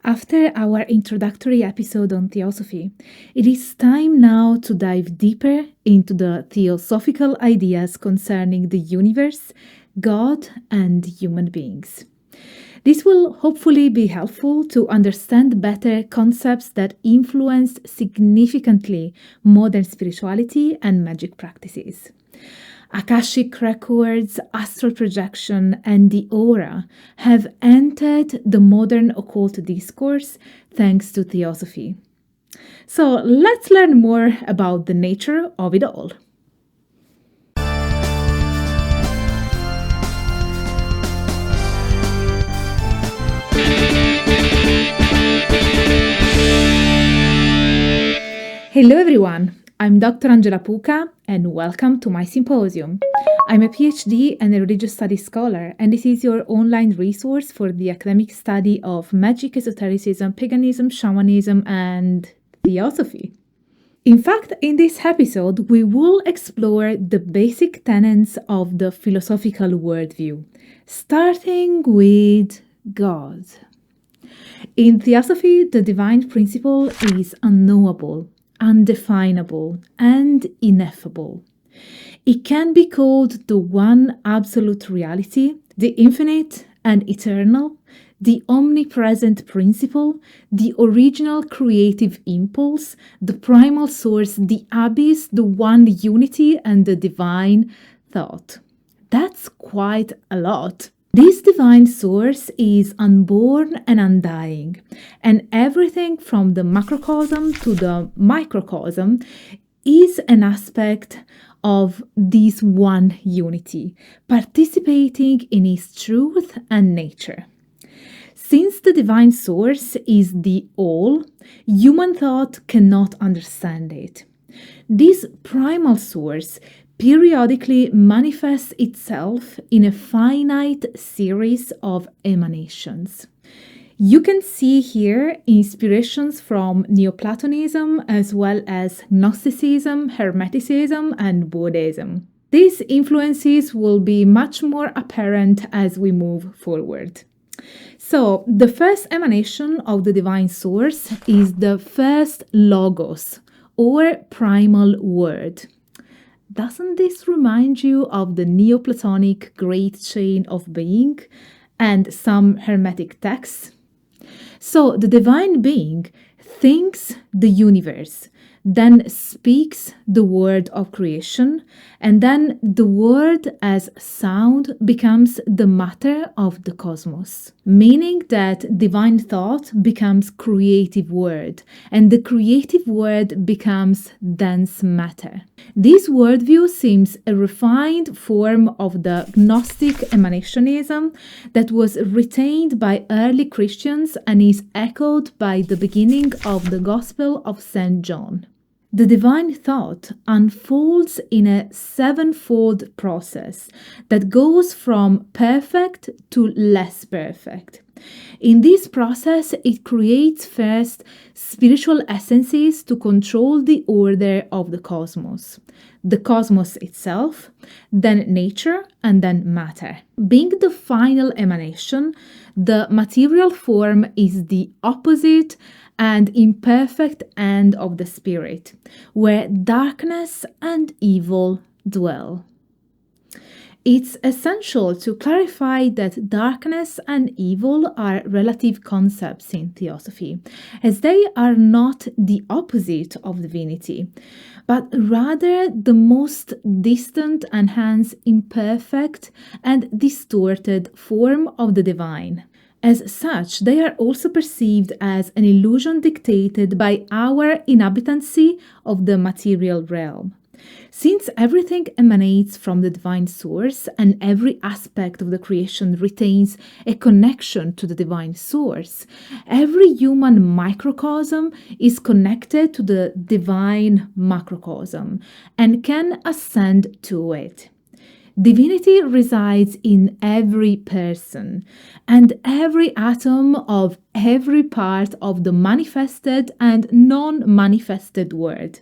After our introductory episode on Theosophy, it is time now to dive deeper into the theosophical ideas concerning the universe, God, and human beings. This will hopefully be helpful to understand better concepts that influenced significantly modern spirituality and magic practices. Akashic Records, astral projection, and the aura have entered the modern occult discourse thanks to Theosophy. So let's learn more about the nature of it all. Hello everyone, I'm Dr. Angela Puca and welcome to my Symposium. I'm a PhD and a religious studies scholar, and this is your online resource for the academic study of magic, esotericism, paganism, shamanism, and Theosophy. In fact, in this episode, we will explore the basic tenets of the philosophical worldview, starting with God. In Theosophy, the divine principle is unknowable, undefinable, and ineffable. It can be called the one absolute reality, the infinite and eternal, the omnipresent principle, the original creative impulse, the primal source, the abyss, the one unity, and the divine thought. That's quite a lot. This divine source is unborn and undying, and everything from the macrocosm to the microcosm is an aspect of this one unity, participating in its truth and nature. Since the divine source is the all, human thought cannot understand it. This primal source periodically manifests itself in a finite series of emanations. You can see here inspirations from Neoplatonism as well as Gnosticism, Hermeticism, and Buddhism. These influences will be much more apparent as we move forward. So, the first emanation of the divine source is the first logos, or primal word. Doesn't this remind you of the Neoplatonic great chain of being and some Hermetic texts? So the divine being thinks the universe, then speaks the word of creation, and then the word as sound becomes the matter of the cosmos, meaning that divine thought becomes creative word, and the creative word becomes dense matter. This worldview seems a refined form of the Gnostic emanationism that was retained by early Christians and is echoed by the beginning of the Gospel of St. John. The divine thought unfolds in a sevenfold process that goes from perfect to less perfect. In this process, it creates first spiritual essences to control the order of the cosmos itself, then nature, and then matter. Being the final emanation, the material form is the opposite and imperfect end of the spirit, where darkness and evil dwell. It's essential to clarify that darkness and evil are relative concepts in Theosophy, as they are not the opposite of divinity, but rather the most distant and hence imperfect and distorted form of the divine. As such, they are also perceived as an illusion dictated by our inhabitancy of the material realm. Since everything emanates from the divine source and every aspect of the creation retains a connection to the divine source, every human microcosm is connected to the divine macrocosm and can ascend to it. Divinity resides in every person and every atom of every part of the manifested and non-manifested world.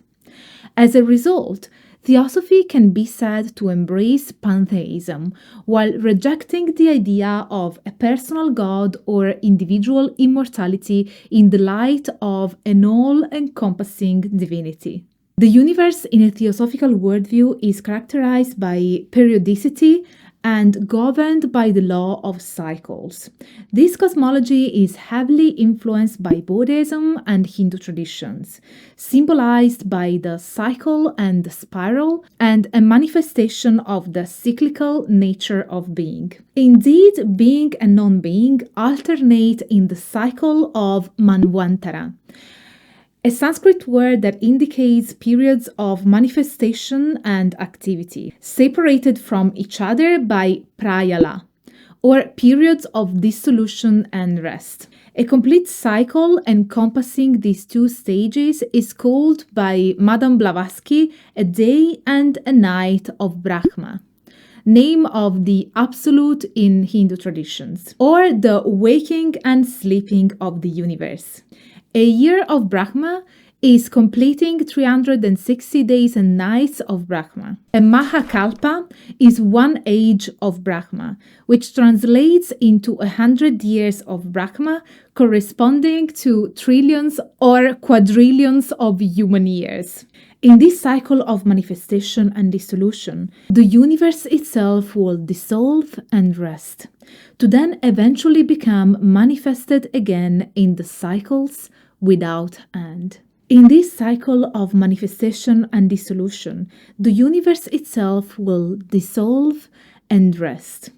As a result, Theosophy can be said to embrace pantheism while rejecting the idea of a personal god or individual immortality in the light of an all-encompassing divinity. The universe in a theosophical worldview is characterized by periodicity and governed by the law of cycles. This cosmology is heavily influenced by Buddhism and Hindu traditions, symbolized by the cycle and the spiral, and a manifestation of the cyclical nature of being. Indeed, being and non-being alternate in the cycle of Manvantara, a Sanskrit word that indicates periods of manifestation and activity, separated from each other by prayala, or periods of dissolution and rest. A complete cycle encompassing these two stages is called by Madame Blavatsky a day and a night of Brahma, name of the Absolute in Hindu traditions, or the waking and sleeping of the universe. A year of Brahma is completing 360 days and nights of Brahma. A Mahakalpa is one age of Brahma, which translates into 100 years of Brahma, corresponding to trillions or quadrillions of human years. In this cycle of manifestation and dissolution, the universe itself will dissolve and rest, to then eventually become manifested again in the cycles without end. In this cycle of manifestation and dissolution, the universe itself will dissolve and rest,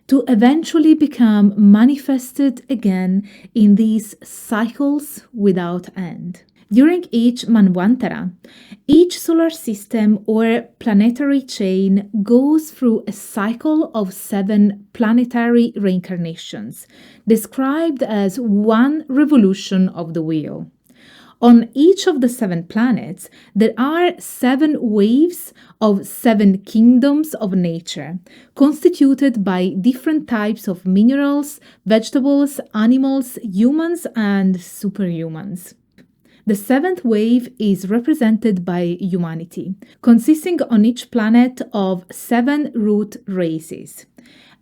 to eventually become manifested again in these cycles without end. During each Manvantara, each solar system or planetary chain goes through a cycle of 7 planetary reincarnations, described as one revolution of the wheel. On each of the 7 planets, there are 7 waves of 7 kingdoms of nature, constituted by different types of minerals, vegetables, animals, humans, and superhumans. The 7th wave is represented by humanity, consisting on each planet of 7 root races.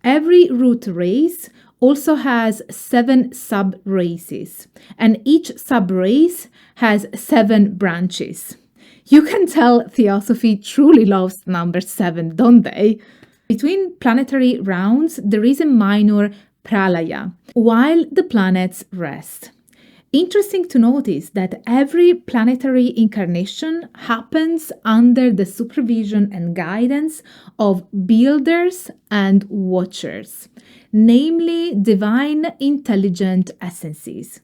Every root race also has 7 sub-races, and each sub-race has 7 branches. You can tell Theosophy truly loves number 7, don't they? Between planetary rounds, there is a minor pralaya, while the planets rest. Interesting to notice that every planetary incarnation happens under the supervision and guidance of builders and watchers, namely divine intelligent essences.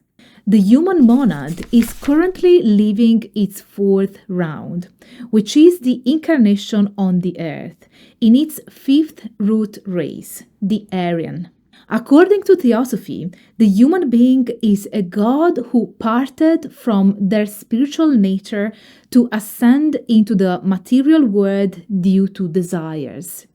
The human monad is currently living its 4th round, which is the incarnation on the earth, in its 5th root race, the Aryan. According to Theosophy, the human being is a god who parted from their spiritual nature to ascend into the material world due to desires.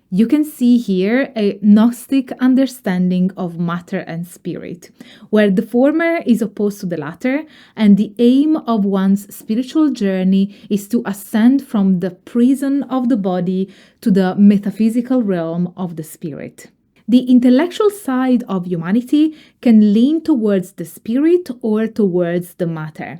You can see here a Gnostic understanding of matter and spirit, where the former is opposed to the latter, and the aim of one's spiritual journey is to ascend from the prison of the body to the metaphysical realm of the spirit. The intellectual side of humanity can lean towards the spirit or towards the matter.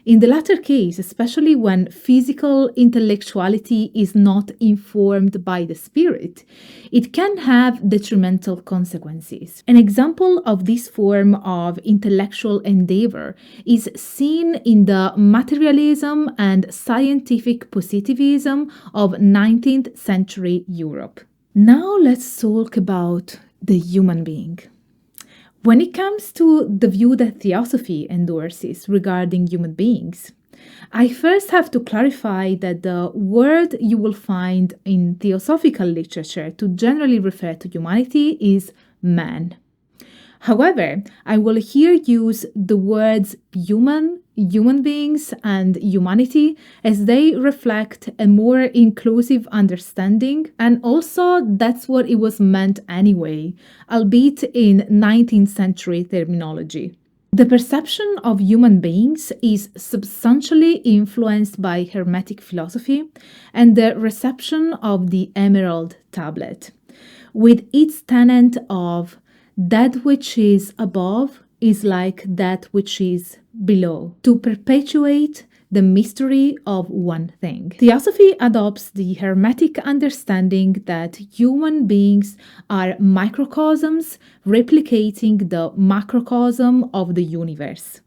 In the latter case, especially when physical intellectuality is not informed by the spirit, it can have detrimental consequences. An example of this form of intellectual endeavor is seen in the materialism and scientific positivism of 19th century Europe. Now let's talk about the human being. When it comes to the view that Theosophy endorses regarding human beings, I first have to clarify that the word you will find in theosophical literature to generally refer to humanity is man. However, I will here use the words human beings, and humanity as they reflect a more inclusive understanding, and also that's what it was meant anyway, albeit in 19th century terminology. The perception of human beings is substantially influenced by Hermetic philosophy and the reception of the Emerald Tablet, with its tenet of that which is above is like that which is below, to perpetuate the mystery of one thing. Theosophy adopts the Hermetic understanding that human beings are microcosms replicating the macrocosm of the universe.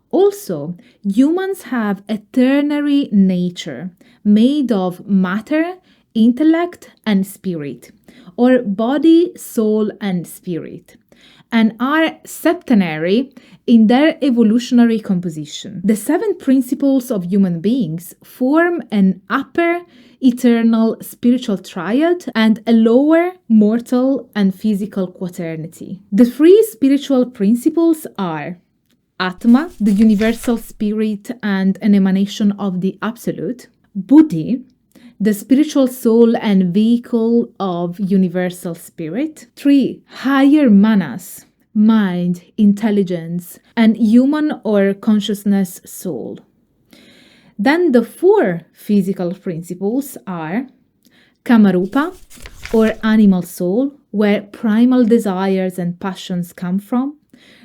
Also, humans have a ternary nature made of matter, intellect, and spirit, or body, soul, and spirit, and are septenary in their evolutionary composition. The 7 principles of human beings form an upper eternal spiritual triad and a lower mortal and physical quaternity. The 3 spiritual principles are Atma, the universal spirit and an emanation of the Absolute; Buddhi, the spiritual soul and vehicle of universal spirit; 3 higher manas, mind, intelligence, and human or consciousness soul. Then the 4 physical principles are Kamarupa, or animal soul, where primal desires and passions come from.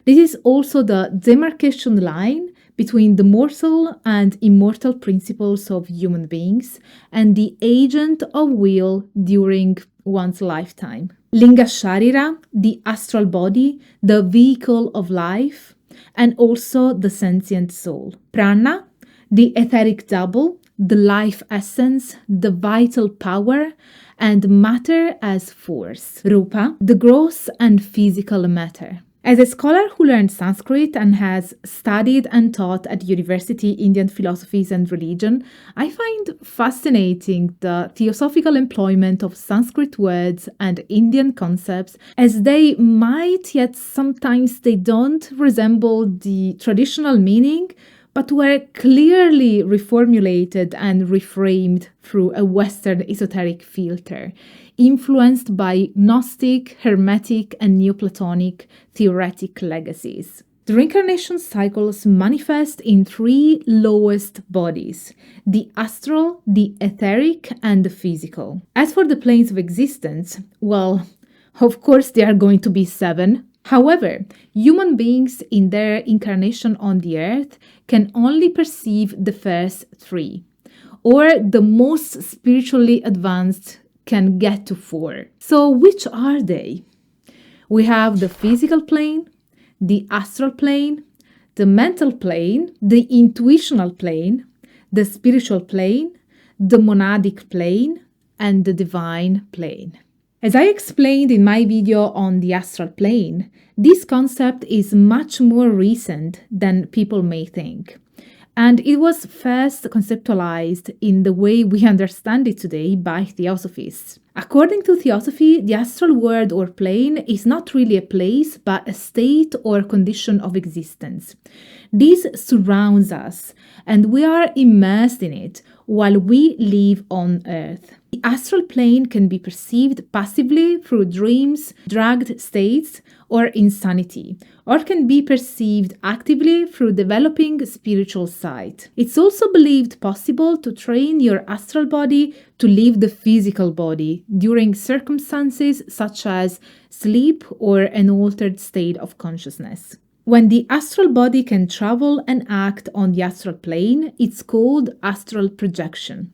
This is also the demarcation line between the mortal and immortal principles of human beings and the agent of will during one's lifetime. Linga Sharira, the astral body, the vehicle of life, and also the sentient soul. Prana, the etheric double, the life essence, the vital power, and matter as force. Rupa, the gross and physical matter. As a scholar who learned Sanskrit and has studied and taught at university Indian philosophies and religion, I find fascinating the theosophical employment of Sanskrit words and Indian concepts, as they might, yet sometimes they don't, resemble the traditional meaning, but were clearly reformulated and reframed through a Western esoteric filter, influenced by Gnostic, Hermetic, and Neoplatonic theoretic legacies. The reincarnation cycles manifest in 3 lowest bodies: the astral, the etheric, and the physical. As for the planes of existence, well, of course there are going to be 7. However, human beings in their incarnation on the earth can only perceive the first 3, or the most spiritually advanced can get to 4. So which are they? We have the physical plane, the astral plane, the mental plane, the intuitional plane, the spiritual plane, the monadic plane, and the divine plane. As I explained in my video on the astral plane, this concept is much more recent than people may think. And it was first conceptualized in the way we understand it today by theosophists. According to Theosophy, the astral world or plane is not really a place, but a state or condition of existence. This surrounds us, and we are immersed in it while we live on Earth. The astral plane can be perceived passively through dreams, drugged states, or insanity, or can be perceived actively through developing spiritual sight. It's also believed possible to train your astral body to leave the physical body during circumstances such as sleep or an altered state of consciousness. When the astral body can travel and act on the astral plane, it's called astral projection.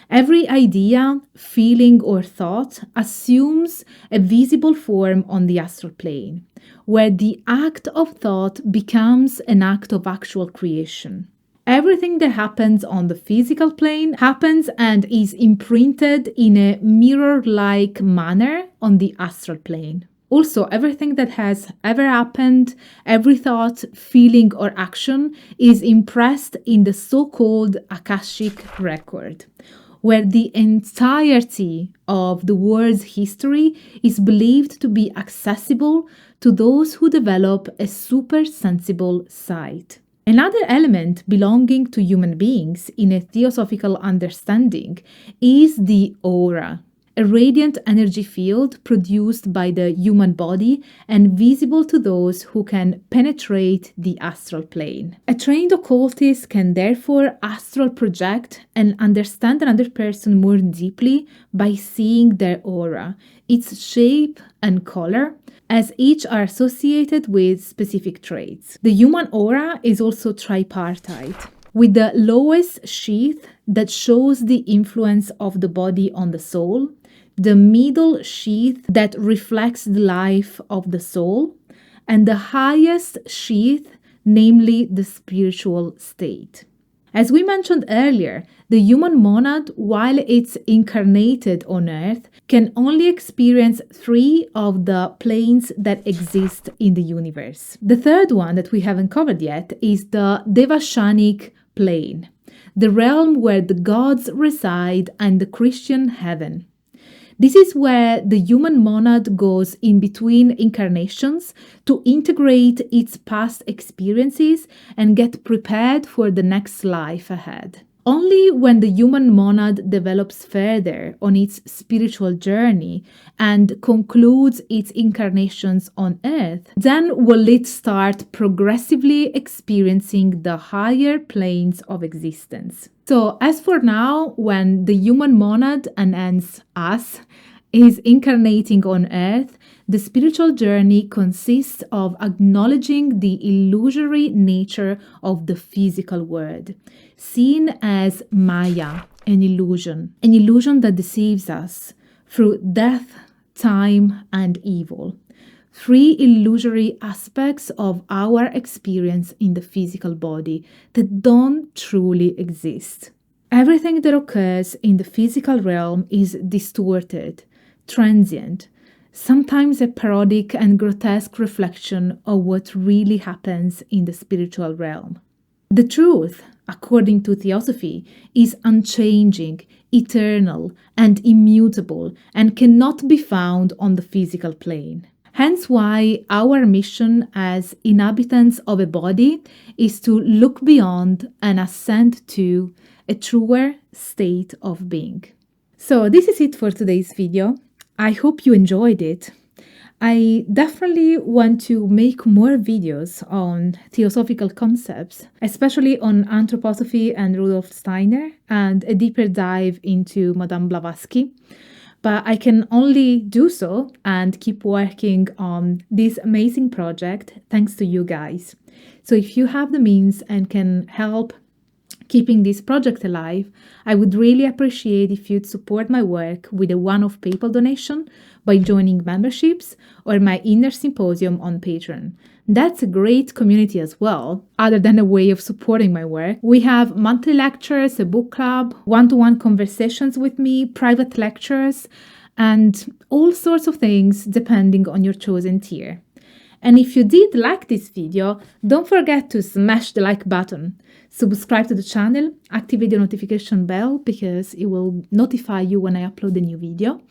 Every idea, feeling, or thought assumes a visible form on the astral plane, where the act of thought becomes an act of actual creation. Everything that happens on the physical plane happens and is imprinted in a mirror-like manner on the astral plane. Also, everything that has ever happened, every thought, feeling, or action is impressed in the so-called Akashic Record, where the entirety of the world's history is believed to be accessible to those who develop a super-sensible sight. Another element belonging to human beings in a theosophical understanding is the aura. a radiant energy field produced by the human body and visible to those who can penetrate the astral plane. A trained occultist can therefore astral project and understand another person more deeply by seeing their aura, its shape and color, as each are associated with specific traits. The human aura is also tripartite, with the lowest sheath that shows the influence of the body on the soul, the middle sheath that reflects the life of the soul, and the highest sheath, namely the spiritual state. As we mentioned earlier, the human monad, while it's incarnated on Earth, can only experience 3 of the planes that exist in the universe. The third one that we haven't covered yet is the Devachanic plane, the realm where the gods reside and the Christian heaven. This is where the human monad goes in between incarnations to integrate its past experiences and get prepared for the next life ahead. Only when the human monad develops further on its spiritual journey and concludes its incarnations on Earth, then will it start progressively experiencing the higher planes of existence. So, as for now, when the human monad, and hence us, is incarnating on Earth, the spiritual journey consists of acknowledging the illusory nature of the physical world, seen as Maya, an illusion that deceives us through death, time, and evil. 3 illusory aspects of our experience in the physical body that don't truly exist. Everything that occurs in the physical realm is distorted, transient, sometimes a parodic and grotesque reflection of what really happens in the spiritual realm. The truth, according to Theosophy, is unchanging, eternal, and immutable, and cannot be found on the physical plane. Hence why our mission as inhabitants of a body is to look beyond and ascend to a truer state of being. So this is it for today's video. I hope you enjoyed it. I definitely want to make more videos on theosophical concepts, especially on anthroposophy and Rudolf Steiner, and a deeper dive into Madame Blavatsky. But I can only do so and keep working on this amazing project thanks to you guys. So if you have the means and can help keeping this project alive, I would really appreciate if you'd support my work with a one-off PayPal donation by joining memberships or my inner symposium on Patreon. That's a great community as well, other than a way of supporting my work. We have monthly lectures, a book club, one-to-one conversations with me, private lectures, and all sorts of things depending on your chosen tier. And if you did like this video, don't forget to smash the like button, subscribe to the channel, activate the notification bell because it will notify you when I upload a new video,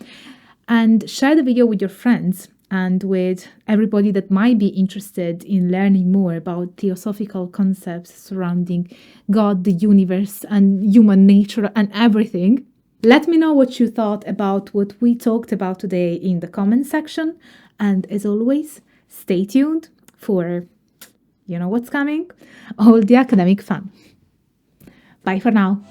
and share the video with your friends and with everybody that might be interested in learning more about theosophical concepts surrounding God, the universe, and human nature and everything. Let me know what you thought about what we talked about today in the comment section. And as always, stay tuned for, you know what's coming, all the academic fun. Bye for now.